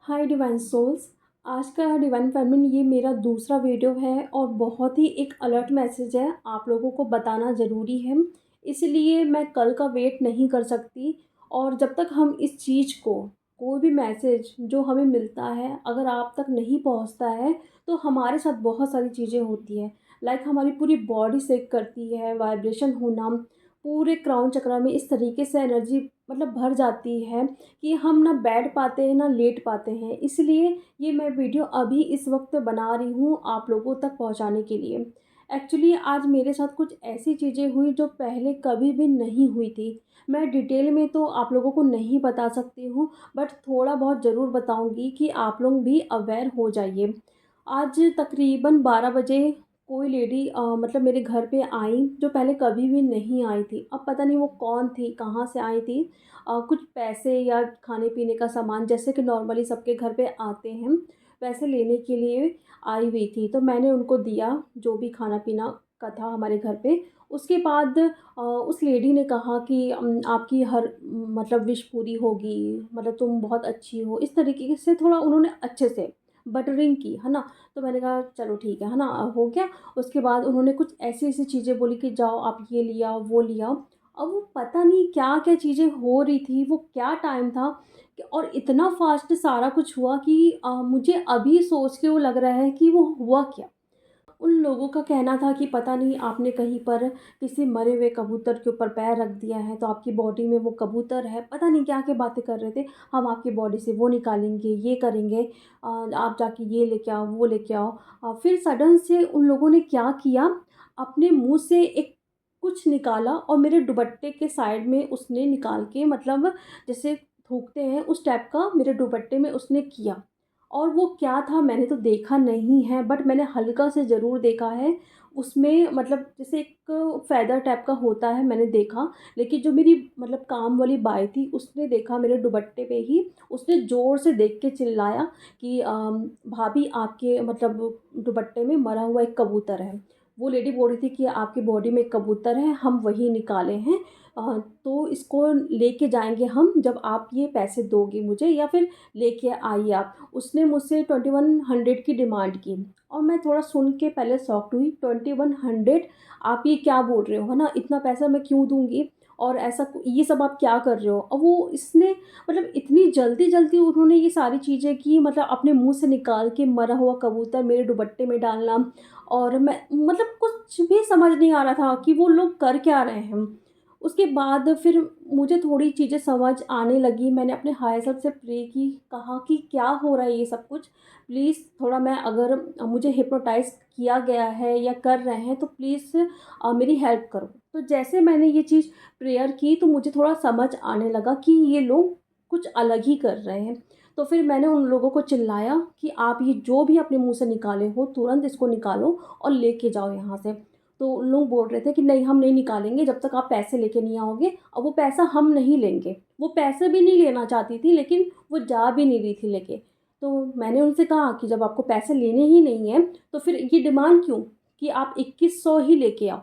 हाय divine souls. आज का divine feminine ये मेरा दूसरा वीडियो है और बहुत ही एक अलर्ट मैसेज है, आप लोगों को बताना ज़रूरी है। इसलिए मैं कल का वेट नहीं कर सकती। और जब तक हम इस चीज़ को, कोई भी मैसेज जो हमें मिलता है अगर आप तक नहीं पहुंचता है, तो हमारे साथ बहुत सारी चीज़ें होती हैं। लाइक हमारी पूरी बॉडी शेक करती है, वाइब्रेशन होना, पूरे क्राउन चक्र में इस तरीके से एनर्जी भर जाती है कि हम ना बैठ पाते हैं ना लेट पाते हैं। इसलिए ये मैं वीडियो अभी इस वक्त बना रही हूँ आप लोगों तक पहुँचाने के लिए। एक्चुअली आज मेरे साथ कुछ ऐसी चीज़ें हुई जो पहले कभी भी नहीं हुई थी। मैं डिटेल में तो आप लोगों को नहीं बता सकती हूँ, बट थोड़ा बहुत ज़रूर बताऊँगी कि आप लोग भी अवेयर हो जाइए। आज तकरीबन 12 बजे कोई लेडी मेरे घर पे आई जो पहले कभी भी नहीं आई थी। अब पता नहीं वो कौन थी, कहाँ से आई थी। कुछ पैसे या खाने-पीने का सामान जैसे कि नॉर्मली सबके घर पे आते हैं, वैसे लेने के लिए आई हुई थी। तो मैंने उनको दिया जो भी खाना-पीना का था हमारे घर पे। उसके बाद उस लेडी ने कहा कि आपकी हर विश पूरी होगी, तुम बहुत अच्छी हो। इस तरीके से थोड़ा उन्होंने अच्छे से बटरिंग की, है ना? तो मैंने कहा चलो ठीक है ना? हो गया। उसके बाद उन्होंने कुछ ऐसी-ऐसी चीज़ें बोली कि जाओ आप ये ले आओ, वो ले आओ। अब वो पता नहीं क्या-क्या चीज़ें हो रही थी, वो क्या टाइम था कि और इतना फ़ास्ट सारा कुछ हुआ कि मुझे अभी सोच के वो लग रहा है कि वो हुआ क्या? उन लोगों का कहना था कि पता नहीं आपने कहीं पर किसी मरे हुए कबूतर के ऊपर पैर रख दिया है, तो आपकी बॉडी में वो कबूतर है। पता नहीं क्या-क्या बातें कर रहे थे। हम आपकी बॉडी से वो निकालेंगे, ये करेंगे, आप जाके ये लेके आओ, वो लेके आओ। फिर सडन से उन लोगों ने क्या किया, अपने मुँह से एक कुछ निकाला और मेरे दुपट्टे के साइड में उसने निकाल के जैसे थूकते हैं उस टाइप का मेरे दुपट्टे में उसने किया। और वो क्या था मैंने तो देखा नहीं है, बट मैंने हल्का से ज़रूर देखा है। उसमें जैसे एक फ़ेदर टाइप का होता है, मैंने देखा। लेकिन जो मेरी काम वाली बाई थी उसने देखा मेरे दुपट्टे पे ही, उसने ज़ोर से देख के चिल्लाया कि भाभी आपके दुपट्टे में मरा हुआ एक कबूतर है। वो लेडी बोल रही थी कि आपकी बॉडी में एक कबूतर है, हम वही निकाले हैं। तो इसको लेके जाएँगे हम जब आप ये पैसे दोगे मुझे, या फिर लेके आइए आप। उसने मुझसे 2100 की डिमांड की और मैं थोड़ा सुन के पहले शॉक्ड हुई। 2100 आप ये क्या बोल रहे हो, है ना? इतना पैसा मैं क्यों दूँगी? और ऐसा ये सब आप क्या कर रहे हो? और वो इसने इतनी जल्दी-जल्दी उन्होंने ये सारी चीज़ें की, अपने मुँह से निकाल के मरा हुआ कबूतर मेरे दुपट्टे में डालना। और मैं कुछ भी समझ नहीं आ रहा था कि वो लोग कर क्या रहे हैं। उसके बाद फिर मुझे थोड़ी चीज़ें समझ आने लगी। मैंने अपने हायर सेल्फ से प्रे की, कहा कि क्या हो रहा है ये सब कुछ? प्लीज़ थोड़ा मैं अगर मुझे हिप्नोटाइज़ किया गया है या कर रहे हैं तो प्लीज़ मेरी हेल्प करो। तो जैसे मैंने ये चीज़ प्रेयर की तो मुझे थोड़ा समझ आने लगा कि ये लोग कुछ अलग ही कर रहे हैं। तो फिर मैंने उन लोगों को चिल्लाया कि आप ये जो भी अपने मुँह से निकाले हो तुरंत इसको निकालो और लेके जाओ यहाँ से। तो उन लोग बोल रहे थे कि नहीं हम नहीं निकालेंगे जब तक आप पैसे लेके नहीं आओगे, और वो पैसा हम नहीं लेंगे। वो पैसे भी नहीं लेना चाहती थी, लेकिन वो जा भी नहीं रही थी लेके। तो मैंने उनसे कहा कि जब आपको पैसे लेने ही नहीं हैं, तो फिर ये डिमांड क्यों कि आप 2100 ही लेके आओ।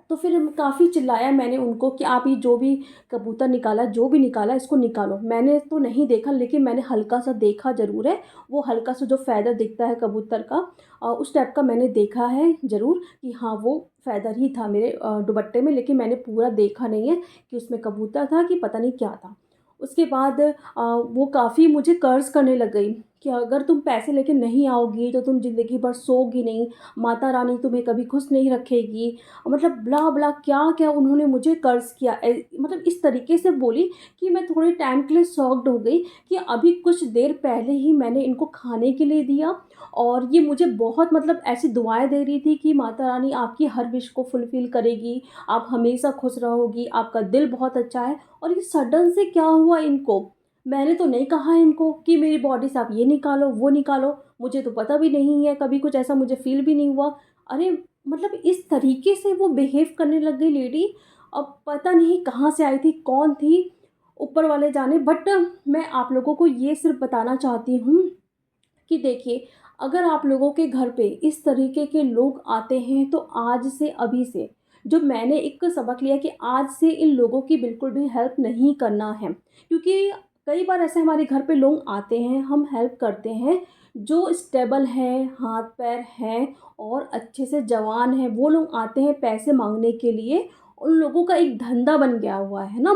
तो फिर काफ़ी चिल्लाया मैंने उनको कि आप ये जो भी कबूतर निकाला, जो भी निकाला इसको निकालो। मैंने तो नहीं देखा, लेकिन मैंने हल्का-सा देखा ज़रूर है। वो हल्का-सा जो फ़ेदर दिखता है कबूतर का, उस टाइप का मैंने देखा है ज़रूर कि हाँ, वो फ़ेदर ही था मेरे दुपट्टे में, लेकिन मैंने पूरा देखा नहीं है कि उसमें कबूतर था कि पता नहीं क्या था। उसके बाद वो काफ़ी मुझे कर्ज़ करने लग गई कि अगर तुम पैसे लेके नहीं आओगी तो तुम ज़िंदगी भर सोओगी नहीं, माता रानी तुम्हें कभी खुश नहीं रखेगी। ब्ला-ब्ला क्या-क्या उन्होंने मुझे कर्ज़ किया। इस तरीके से बोली कि मैं थोड़े टाइम के लिए शॉक्ड हो गई कि अभी कुछ देर पहले ही मैंने इनको खाने के लिए दिया और ये मुझे बहुत ऐसी दुआएँ दे रही थी कि माता रानी आपकी हर विश को फुलफ़िल करेगी, आप हमेशा खुश रहोगी, आपका दिल बहुत अच्छा है। और ये सडन से क्या हुआ इनको? मैंने तो नहीं कहा इनको कि मेरी बॉडी से आप ये निकालो, वो निकालो, मुझे तो पता भी नहीं है, कभी कुछ ऐसा मुझे फ़ील भी नहीं हुआ। अरे! इस तरीके से वो बिहेव करने लग गई लेडी। अब पता नहीं कहाँ से आई थी, कौन थी, ऊपर वाले जाने। बट मैं आप लोगों को ये सिर्फ़ बताना चाहती हूँ कि देखिए, अगर आप लोगों के घर पे इस तरीके के लोग आते हैं तो आज से, अभी से, जो मैंने एक सबक लिया कि आज से इन लोगों की बिल्कुल भी हेल्प नहीं करना है। क्योंकि कई बार ऐसे हमारे घर पे लोग आते हैं, हम हेल्प करते हैं, जो स्टेबल हैं, हाथ पैर हैं और अच्छे से जवान हैं, वो लोग आते हैं पैसे माँगने के लिए। उन लोगों का एक धंधा बन गया हुआ है ना।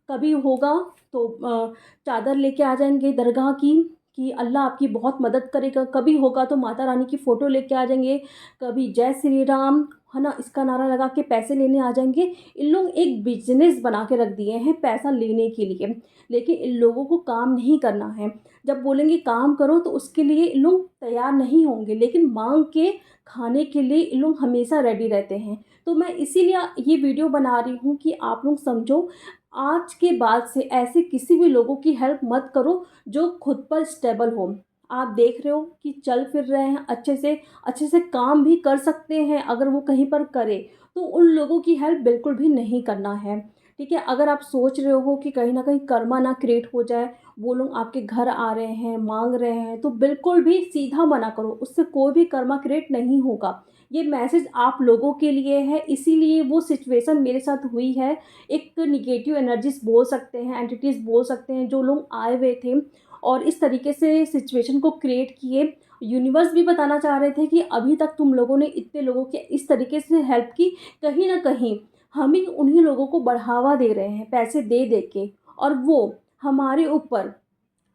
कभी होगा तो चादर लेके आ जाएँगे दरगाह की कि अल्लाह आपकी बहुत मदद करेगा, कभी होगा तो माता रानी की फ़ोटो लेके आ जाएँगे, कभी जय श्री राम, है ना, इसका नारा लगा के पैसे लेने आ जाएँगे। इन लोग एक बिज़नेस बना के रख दिए हैं पैसा लेने के लिए, लेकिन इन लोगों को काम नहीं करना है। जब बोलेंगे काम करो तो उसके लिए इन लोग तैयार नहीं होंगे, लेकिन माँग के खाने के लिए इन लोग हमेशा रेडी रहते हैं। तो मैं इसीलिए ये वीडियो बना रही हूँ कि आप लोग समझो, आज के बाद से ऐसे किसी भी लोगों की हेल्प मत करो जो खुद पर स्टेबल हो। आप देख रहे हो कि चल फिर रहे हैं, अच्छे से काम भी कर सकते हैं, अगर वो कहीं पर करें, तो उन लोगों की हेल्प बिल्कुल भी नहीं करना है, ठीक है? अगर आप सोच रहे हो कि कहीं न कहीं कर्मा ना क्रिएट हो जाए, वो लोग आपके घर आ रहे हैं, माँग रहे हैं, तो बिल्कुल भी सीधा मना करो, उससे कोई भी कर्मा क्रिएट नहीं होगा। ये मैसेज आप लोगों के लिए है, इसीलिए वो सिचुएशन मेरे साथ हुई है। एक नेगेटिव एनर्जीज़ बोल सकते हैं, एंटिटीज़ बोल सकते हैं, जो लोग आए हुए थे और इस तरीके से सिचुएशन को क्रिएट किए। यूनिवर्स भी बताना चाह रहे थे कि अभी तक तुम लोगों ने इतने लोगों की इस तरीके से हेल्प की, कहीं न कहीं हम ही उन्हीं लोगों को बढ़ावा दे रहे हैं पैसे दे के, और वो हमारे ऊपर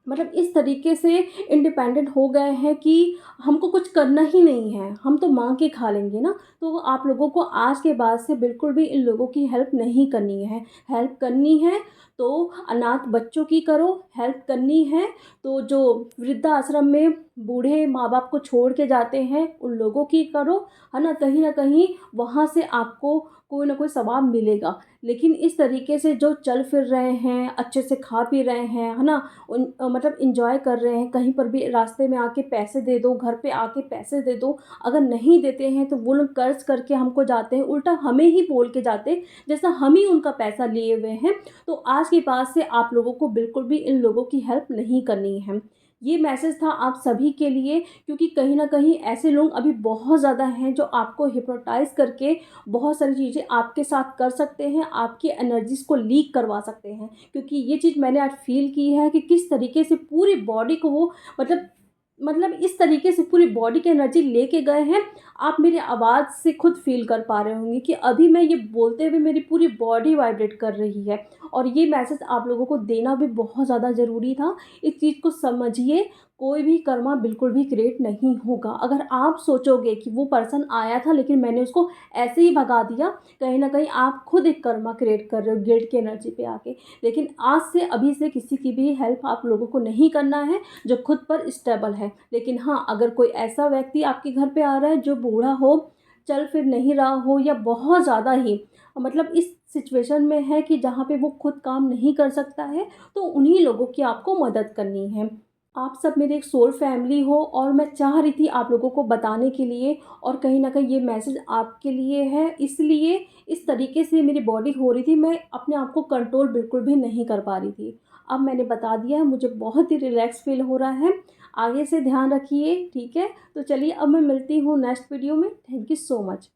मतलब इस तरीके से इंडिपेंडेंट हो गए हैं कि हमको कुछ करना ही नहीं है, हम तो माँग के खा लेंगे ना। तो आप लोगों को आज के बाद से बिल्कुल भी इन लोगों की हेल्प नहीं करनी है। हेल्प करनी है तो अनाथ बच्चों की करो, हेल्प करनी है तो जो वृद्धाश्रम में बूढ़े माँ-बाप को छोड़ के जाते हैं, उन लोगों की करो, है ना? कहीं न कहीं वहाँ से आपको कोई ना कोई सवाब मिलेगा। लेकिन इस तरीके से जो चल फिर रहे हैं, अच्छे से खा पी रहे हैं, है ना? मतलब एन्जॉय कर रहे हैं, कहीं पर भी रास्ते में आके पैसे दे दो, घर पे आके पैसे दे दो। अगर नहीं देते हैं तो वो लोग कर्ज़ करके हमको जाते हैं, उल्टा हमें ही बोल के जाते हैं, जैसा हम ही उनका पैसा लिए हुए हैं। तो आज के बाद से आप लोगों को बिल्कुल भी इन लोगों की हेल्प नहीं करनी है। ये मैसेज था आप सभी के लिए, क्योंकि कहीं न कहीं ऐसे लोग अभी बहुत ज़्यादा हैं जो आपको हिप्नोटाइज़ करके बहुत सारी चीज़ें आपके साथ कर सकते हैं, आपकी एनर्जीज़ को लीक करवा सकते हैं। क्योंकि ये चीज़ मैंने आज फ़ील की है कि किस तरीके से पूरी बॉडी को वो मतलब इस तरीके से पूरी बॉडी की एनर्जी लेके गए हैं। आप मेरी आवाज़ से खुद फ़ील कर पा रहे होंगे कि अभी मैं ये बोलते हुए मेरी पूरी बॉडी वाइब्रेट कर रही है, और ये मैसेज आप लोगों को देना भी बहुत ज़्यादा ज़रूरी था। इस चीज़ को समझिए, कोई भी कर्मा बिल्कुल भी क्रिएट नहीं होगा। अगर आप सोचोगे कि वो पर्सन आया था लेकिन मैंने उसको ऐसे ही भगा दिया, कहीं न कहीं आप खुद एक कर्मा क्रिएट कर रहे हो गिल्ट की एनर्जी पे आके। लेकिन आज से अभी से किसी की भी हेल्प आप लोगों को नहीं करना है जो खुद पर स्टेबल है। लेकिन हाँ, अगर कोई ऐसा व्यक्ति आपके घर पे आ रहा है जो बूढ़ा हो, चल फिर नहीं रहा हो, या बहुत ज़्यादा ही मतलब इस सिचुएशन में है कि जहाँ पे वो खुद काम नहीं कर सकता है, तो उन्हीं लोगों की आपको मदद करनी है। आप सब मेरे एक सोल फैमिली हो, और मैं चाह रही थी आप लोगों को बताने के लिए, और कहीं न कहीं ये मैसेज आपके लिए है, इसलिए इस तरीके से मेरी बॉडी हो रही थी, मैं अपने आप को कंट्रोल बिल्कुल भी नहीं कर पा रही थी। अब मैंने बता दिया है, मुझे बहुत ही रिलैक्स फ़ील हो रहा है। आगे से ध्यान रखिए, ठीक है? तो चलिए अब मैं मिलती हूँ नेक्स्ट वीडियो में। Thank you so much.